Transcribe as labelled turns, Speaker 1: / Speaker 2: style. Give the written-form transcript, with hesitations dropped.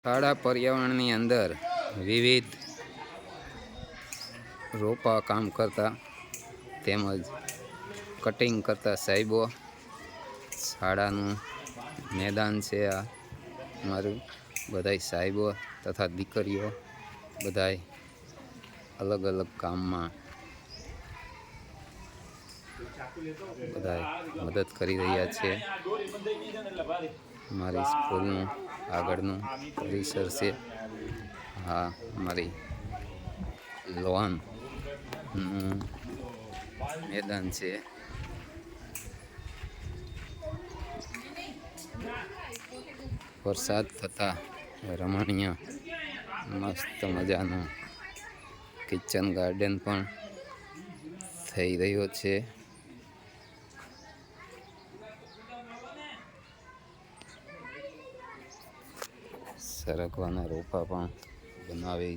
Speaker 1: શાળા પર્યાવરણની અંદર વિવિધ રોપા કામ કરતા તેમજ કટિંગ કરતા સાહેબો, શાળાનું મેદાન છે આ મારું, બધાય સાહેબો તથા દીકરીઓ બધાય અલગ અલગ કામમાં બધાય મદદ કરી રહ્યા છે. મારી સ્કૂલનું આગળનું પરિસર છે. હા, મારી લોનનું મેદાન છે. વરસાદ થતાં રમણીય મસ્ત મજાનું કિચન ગાર્ડન પણ થઈ રહ્યો છે. સરગવાના રોપા પણ બનાવી